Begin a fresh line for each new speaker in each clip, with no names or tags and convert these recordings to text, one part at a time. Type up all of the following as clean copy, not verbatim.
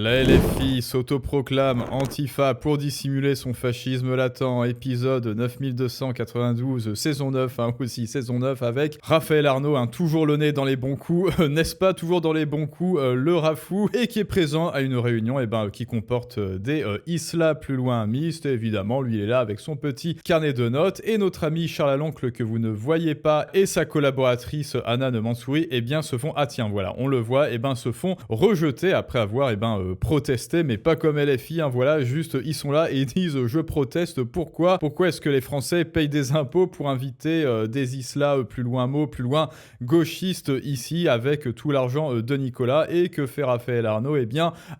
La LFI s'autoproclame Antifa pour dissimuler son fascisme latent, épisode 9292, saison 9, aussi saison 9 avec Raphaël Arnaud, toujours le nez dans les bons coups, n'est-ce pas, toujours dans les bons coups, le Rafou, et qui est présent à une réunion qui comporte des islas plus loin mixtes, et évidemment, lui il est là avec son petit carnet de notes, et notre ami Charles Aloncle que vous ne voyez pas, et sa collaboratrice Anna Mansouri, se font, voilà, on le voit, se font rejeter après avoir, protester, mais pas comme LFI, voilà, juste ils sont là et ils disent je proteste, pourquoi est-ce que les Français payent des impôts pour inviter des islas plus loin gauchistes ici avec tout l'argent de Nicolas, et que fait Raphaël Arnaud?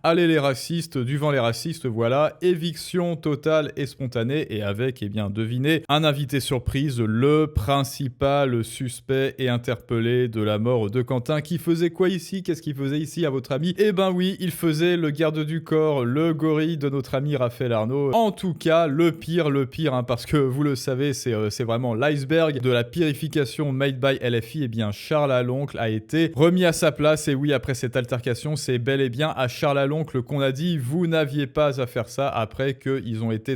Allez les racistes, du vent les racistes, voilà, éviction totale et spontanée, et avec, devinez, un invité surprise, le principal suspect et interpellé de la mort de Quentin, qui faisait quoi ici? Qu'est-ce qu'il faisait ici à votre ami? Oui, il faisait le garde du corps, le gorille de notre ami Raphaël Arnaud. En tout cas, le pire, parce que vous le savez, c'est vraiment l'iceberg de la purification made by LFI. Charles Aloncle a été remis à sa place. Et oui, après cette altercation, c'est bel et bien à Charles Aloncle qu'on a dit vous n'aviez pas à faire ça après qu'ils aient été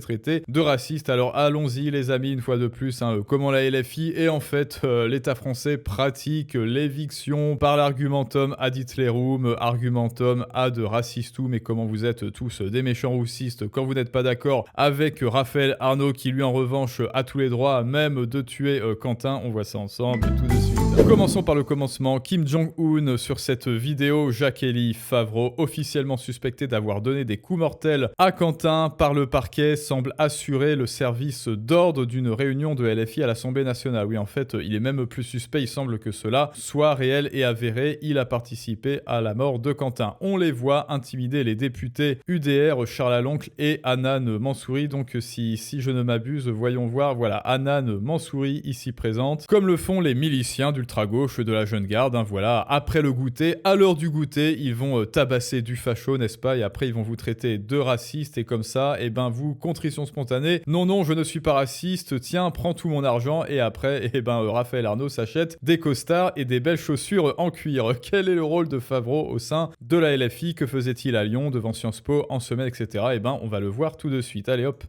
traités de racistes. Alors allons-y les amis, une fois de plus, comment la LFI et en fait l'État français pratique l'éviction par l'argumentum ad Hitlerum, argumentum ad racistum, et comment vous êtes tous des méchants roussistes quand vous n'êtes pas d'accord avec Raphaël Arnaud, qui lui en revanche a tous les droits même de tuer Quentin. On voit ça ensemble tout de suite. Commençons par le commencement. Kim Jong-un sur cette vidéo. Jacques-Élie Favreau, officiellement suspecté d'avoir donné des coups mortels à Quentin par le parquet, semble assurer le service d'ordre d'une réunion de LFI à l'Assemblée nationale. Oui, en fait, il est même plus suspect. Il semble que cela soit réel et avéré. Il a participé à la mort de Quentin. On les voit intimider les députés UDR, Charles Aloncle et Anna Mansouri. Donc si je ne m'abuse, voyons voir, voilà, Anna Mansouri ici présente, comme le font les miliciens d'ultra-gauche de la jeune garde. Voilà, après le goûter, à l'heure du goûter, ils vont tabasser du facho, n'est-ce pas? Et après, ils vont vous traiter de raciste, et comme ça, vous, contrition spontanée, non, je ne suis pas raciste, tiens, prends tout mon argent, et après, Raphaël Arnaud s'achète des costards et des belles chaussures en cuir. Quel est le rôle de Favreau au sein de la LFI? Que faisait-il à Lyon, devant Sciences Po, en semaine, etc. On va le voir tout de suite. Allez hop.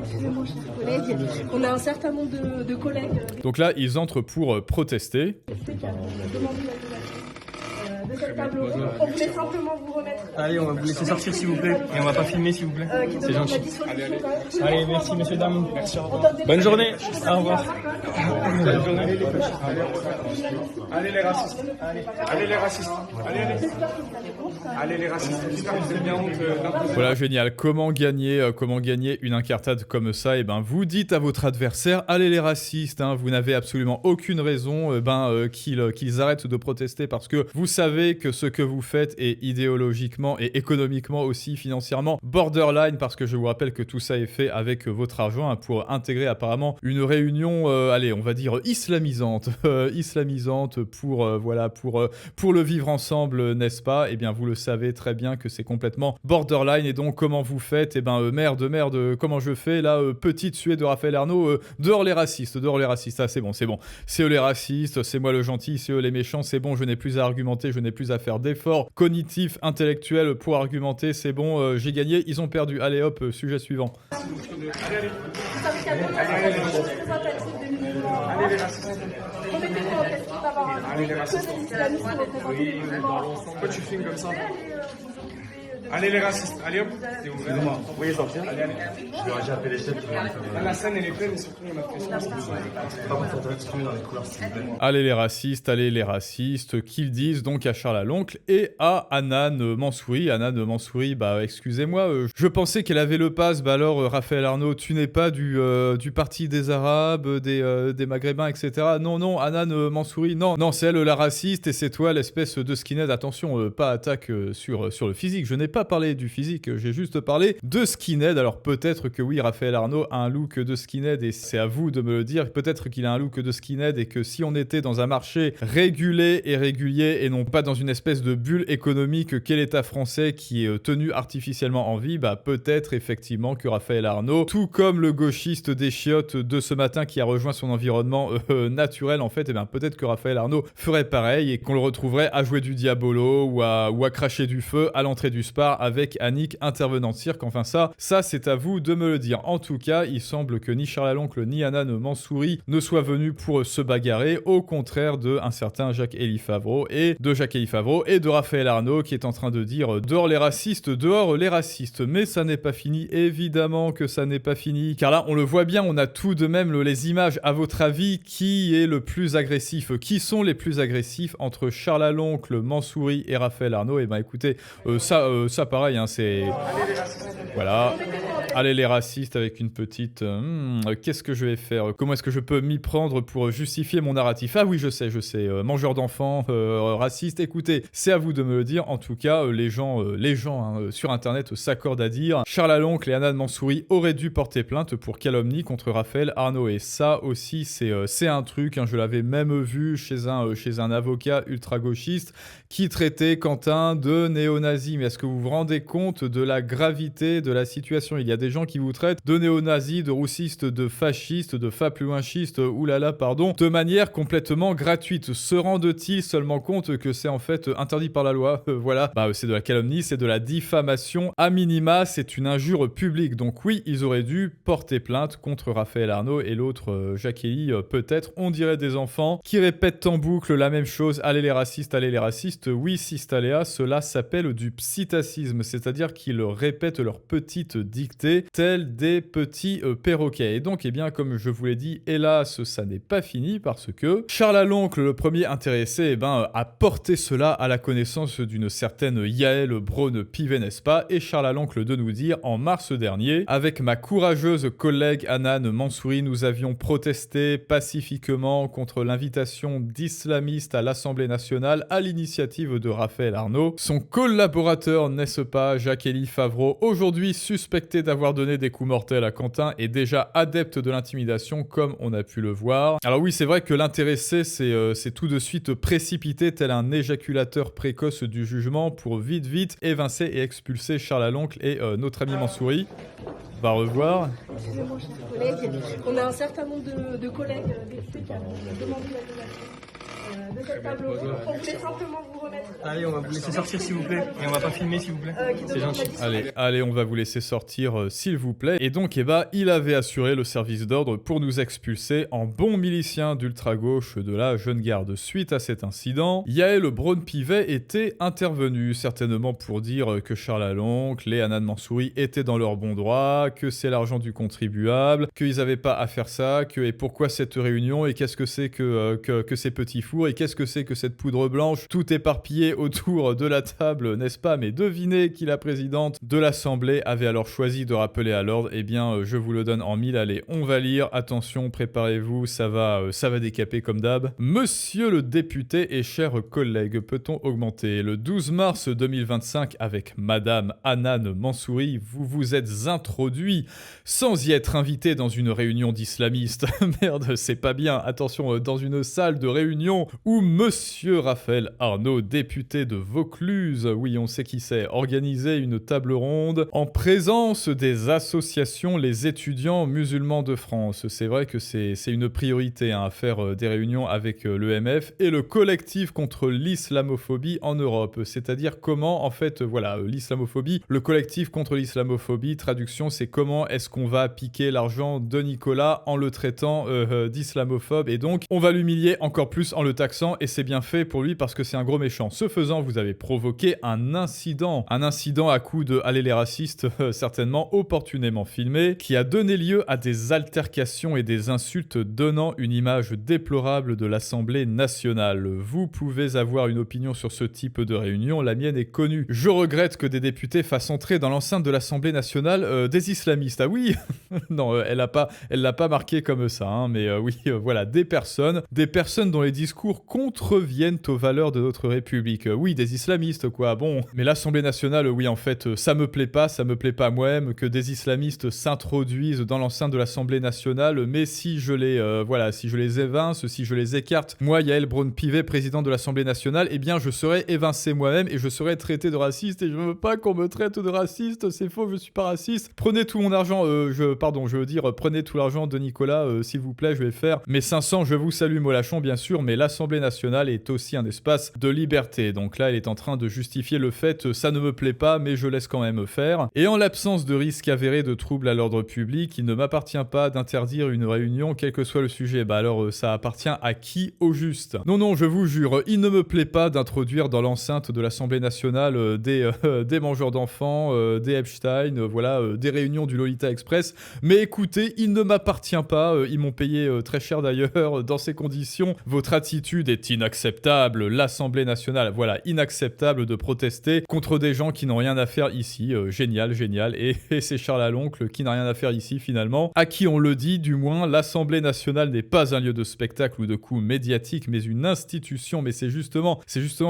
Excusez-moi, chers collègues, on a un certain nombre de collègues.
Donc là, ils entrent pour protester.
De cette table ronde. On voulait simplement vous remettre.
Allez, on va vous laisser sortir s'il vous plaît. Et on va pas filmer s'il vous plaît. C'est gentil. Allez, merci messieurs, dames. Merci, bonne journée. Au revoir. Bonne journée.
Allez les racistes. Allez les racistes. Allez les racistes. J'espère que vous avez bien honte d'imposer.
Voilà, génial. Comment gagner une incartade comme ça? Vous dites à votre adversaire, allez les racistes, vous n'avez absolument aucune raison qu'ils arrêtent de protester, parce que vous savez que ce que vous faites est idéologiquement et économiquement aussi, financièrement, borderline, parce que je vous rappelle que tout ça est fait avec votre argent pour intégrer apparemment une réunion, on va dire islamisante, pour le vivre ensemble, n'est-ce pas? Vous le savez très bien que c'est complètement borderline. Et donc comment vous faites? Merde, comment je fais là? Petite suée de Raphaël Arnaud, dehors les racistes, ah c'est bon, c'est eux les racistes, c'est moi le gentil, c'est eux les méchants, c'est bon, je n'ai plus à argumenter, je n'ai plus à faire d'efforts cognitifs, intellectuels pour argumenter, c'est bon, j'ai gagné, ils ont perdu. Allez hop, sujet suivant.
Allez les racistes. Allez les racistes. Pourquoi tu filmes comme ça? Allez les racistes, allez hop.
Excusez-moi, vous pouvez sortir.
Allez.
J'ai appelé les chefs.
La scène elle est pleine, et surtout on a fait ça.
Par contre, faudrait exprimer dans les couleurs s'il vous plaît.
Allez les racistes, qu'ils disent donc à Charles Aloncle et à Anna Mansouri. Anna Mansouri, excusez-moi, je pensais qu'elle avait le pass. Alors Raphaël Arnaud, tu n'es pas du parti des Arabes, des Maghrébins, etc. Non, Anna Mansouri, non, c'est elle la raciste, et c'est toi l'espèce de skinhead. Attention, pas attaque sur le physique, je n'ai n'ai pas parlé du physique, j'ai juste parlé de skinhead. Alors peut-être que oui, Raphaël Arnaud a un look de skinhead et c'est à vous de me le dire. Peut-être qu'il a un look de skinhead et que si on était dans un marché régulé et régulier et non pas dans une espèce de bulle économique qu'est l'État français qui est tenu artificiellement en vie, bah peut-être effectivement que Raphaël Arnaud, tout comme le gauchiste des chiottes de ce matin qui a rejoint son environnement naturel en fait, et bien peut-être que Raphaël Arnaud ferait pareil et qu'on le retrouverait à jouer du diabolo ou à cracher du feu à l'entrée du Spar avec Annick intervenant de cirque. Enfin ça c'est à vous de me le dire. En tout cas, il semble que ni Charles Aloncle ni Hanan Mansouri ne soient venus pour se bagarrer, au contraire de un certain Jacques-Élie Favreau et de Raphaël Arnaud qui est en train de dire dehors les racistes, dehors les racistes. Mais ça n'est pas fini, évidemment que ça n'est pas fini, car là on le voit bien, on a tout de même les images. À votre avis, qui est le plus agressif? Qui sont les plus agressifs entre Charles Aloncle, Mansouri et Raphaël Arnaud? Et ben écoutez, ça pareil, hein, c'est... Voilà. Allez les racistes avec une petite... qu'est-ce que je vais faire? Comment est-ce que je peux m'y prendre pour justifier mon narratif? Ah oui, je sais. Mangeur d'enfants, raciste. Écoutez, c'est à vous de me le dire. En tout cas, les gens sur Internet s'accordent à dire Charles Aloncle et Hanan Mansouri auraient dû porter plainte pour calomnie contre Raphaël Arnaud. Et ça aussi, c'est un truc. Hein, je l'avais même vu chez un avocat ultra-gauchiste qui traitait Quentin de néo-nazi. Mais est-ce que vous vous rendez compte de la gravité de la situation? Il y a des gens qui vous traitent de néo-nazis, de roussistes, de fascistes, de fapluinchistes, oulala, pardon, de manière complètement gratuite. Se rendent-ils seulement compte que c'est en fait interdit par la loi? Voilà, c'est de la calomnie, c'est de la diffamation. À minima, c'est une injure publique. Donc oui, ils auraient dû porter plainte contre Raphaël Arnaud et l'autre Jacques-Élie, peut-être. On dirait des enfants qui répètent en boucle la même chose. Allez les racistes, allez les racistes. Oui, Sistaléa, cela s'appelle du psittacisme, c'est-à-dire qu'ils répètent leurs petites dictées tels des petits perroquets. Et donc, comme je vous l'ai dit, hélas, ça n'est pas fini parce que Charles Aloncle, le premier intéressé, a porté cela à la connaissance d'une certaine Yaël Braun-Pivet, n'est-ce pas? Et Charles Aloncle de nous dire, en mars dernier, avec ma courageuse collègue Hanan Mansouri, nous avions protesté pacifiquement contre l'invitation d'islamistes à l'Assemblée nationale à l'initiative de Raphaël Arnaud. Son collaborateur, n'est-ce pas, Jacques-Élie Favreau, aujourd'hui suspecté d'avoir donné des coups mortels à Quentin, est déjà adepte de l'intimidation, comme on a pu le voir. Alors oui, c'est vrai que l'intéressé s'est tout de suite précipité tel un éjaculateur précoce du jugement pour vite évincer et expulser Charles Aloncle et notre ami Mansouri. Va revoir.
Excusez-moi, chers collègues. On a un certain nombre de collègues députés qui ont demandé la donation de cette table ronde. On voulait simplement vous remettre.
Allez, on va vous laisser sortir s'il vous plaît. Et on va pas filmer s'il vous plaît. C'est gentil.
Allez, on va vous laisser sortir s'il vous plaît. Et donc, il avait assuré le service d'ordre pour nous expulser en bon milicien d'ultra-gauche de la jeune garde. Suite à cet incident, Yaël Braun-Pivet était intervenu, certainement pour dire que Charles Aloncle et Hanan Mansouri étaient dans leur bon droit, que c'est l'argent du contribuable, qu'ils n'avaient pas à faire ça, et pourquoi cette réunion, et qu'est-ce que c'est que ces petits fours, et qu'est-ce que c'est que cette poudre blanche, tout éparpillé autour de la table, n'est-ce pas? Mais devinez qui la présidente de l'Assemblée avait alors choisi de rappeler à l'ordre. Eh bien, je vous le donne en mille. Allez, on va lire. Attention, préparez-vous, ça va décaper comme d'hab. Monsieur le député et chers collègues, peut-on augmenter? Le 12 mars 2025, avec Madame Hanan Mansouri, vous vous êtes introduit sans y être invité dans une réunion d'islamistes. Merde, c'est pas bien. Attention, dans une salle de réunion où Monsieur Raphaël Arnaud, député de Vaucluse, oui, on sait qui c'est, organisait une table ronde en présence des associations Les Étudiants Musulmans de France. C'est vrai que c'est une priorité à faire des réunions avec l'EMF et le collectif contre l'islamophobie en Europe. C'est-à-dire comment, en fait, l'islamophobie, le collectif contre l'islamophobie, traduction, c'est comment est-ce qu'on va piquer l'argent de Nicolas en le traitant d'islamophobe, et donc on va l'humilier encore plus en le taxant, et c'est bien fait pour lui parce que c'est un gros méchant. Ce faisant, vous avez provoqué un incident à coup de allez les racistes, certainement opportunément filmé, qui a donné lieu à des altercations et des insultes donnant une image déplorable de l'Assemblée nationale. Vous pouvez avoir une opinion sur ce type de réunion, la mienne est connue. Je regrette que des députés fassent entrer dans l'enceinte de l'Assemblée nationale des islamistes. Ah oui. Non, elle l'a pas marqué comme ça, hein, mais oui, voilà, des personnes dont les discours contreviennent aux valeurs de notre République. Oui, des islamistes, quoi. Bon, mais l'Assemblée nationale, oui, en fait, ça me plaît pas moi-même que des islamistes s'introduisent dans l'enceinte de l'Assemblée nationale, mais si je les évince, si je les écarte, moi, Yael Braun-Pivet, président de l'Assemblée nationale, eh bien, je serai évincé moi-même et je serai traité de raciste et je veux pas qu'on me traite de raciste, c'est faux, je suis pas raciste. Prenez tout mon argent, prenez tout l'argent de Nicolas, s'il vous plaît, je vais faire mes 500, je vous salue Molachon, bien sûr, mais l'Assemblée nationale est aussi un espace de liberté. Donc là, elle est en train de justifier le fait, ça ne me plaît pas, mais je laisse quand même faire. Et en l'absence de risque avéré de trouble à l'ordre public, il ne m'appartient pas d'interdire une réunion, quel que soit le sujet. Bah alors, ça appartient à qui au juste? Non, je vous jure, il ne me plaît pas d'introduire dans l'enceinte de l'Assemblée nationale des mangeurs d'enfants, des Epstein, des réunions du Lolita Express. Mais écoutez, il ne m'appartient pas, ils m'ont payé très cher d'ailleurs, dans ces conditions, votre attitude est inacceptable. L'Assemblée nationale, inacceptable de protester contre des gens qui n'ont rien à faire ici. Génial. Et c'est Charles Aloncle qui n'a rien à faire ici finalement. À qui on le dit, du moins, l'Assemblée nationale n'est pas un lieu de spectacle ou de coups médiatiques, mais une institution. Mais c'est justement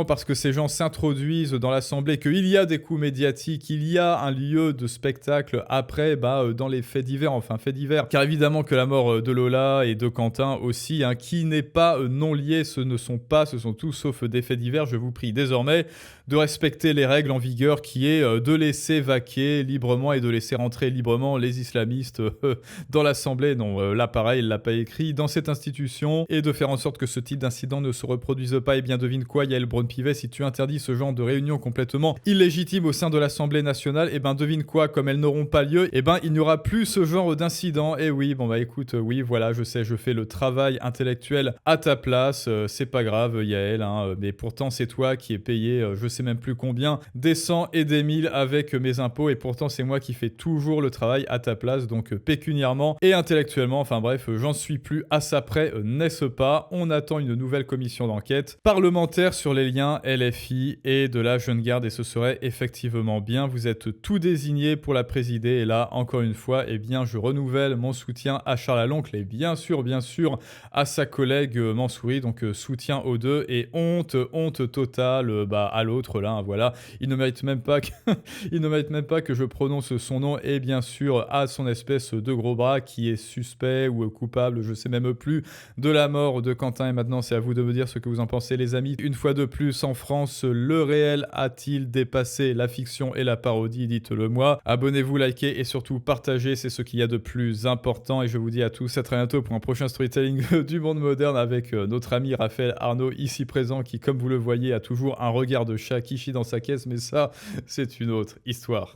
parce que ces gens s'introduisent dans l'Assemblée qu'il y a des coups médiatiques, il y a un lieu de spectacle après, dans les faits divers. Car évidemment que la mort de Lola et de Quentin aussi, qui n'est pas non lié, ce sont tout sauf des faits divers. Je vous prie désormais de respecter les règles en vigueur qui est de laisser vaquer librement et de laisser rentrer librement les islamistes dans l'Assemblée. Non, là pareil, il l'a pas écrit, dans cette institution, et de faire en sorte que ce type d'incident ne se reproduise pas. Et bien devine quoi, Yael Braun-Pivet, si tu interdis ce genre de réunion complètement illégitime au sein de l'Assemblée nationale, et ben devine quoi, comme elles n'auront pas lieu, et ben il n'y aura plus ce genre d'incident. Et oui, écoute, je sais, je fais le travail intellectuel à ta place, c'est pas grave Yael, mais pourtant c'est toi qui es payé, je sais même plus combien, des 100 et des 1000 avec mes impôts, et pourtant c'est moi qui fais toujours le travail à ta place, donc pécuniairement et intellectuellement, j'en suis plus à ça près, n'est-ce pas? On attend une nouvelle commission d'enquête parlementaire sur les liens LFI et de la Jeune Garde, et ce serait effectivement bien. Vous êtes tout désigné pour la présider, et là, encore une fois, je renouvelle mon soutien à Charles Aloncle et bien sûr à sa collègue Mansouri, donc soutien aux deux, et honte totale à l'autre là, il ne mérite même pas que je prononce son nom, et bien sûr à son espèce de gros bras qui est suspect ou coupable, je sais même plus, de la mort de Quentin. Et maintenant c'est à vous de me dire ce que vous en pensez, les amis. Une fois de plus, en France, le réel a-t-il dépassé la fiction et la parodie? Dites-le moi. Abonnez-vous, likez et surtout partagez, c'est ce qu'il y a de plus important, et je vous dis à tous à très bientôt pour un prochain storytelling du monde moderne avec notre ami Raphaël Arnaud ici présent, qui, comme vous le voyez, a toujours un regard de chat Kishi dans sa caisse, mais ça c'est une autre histoire.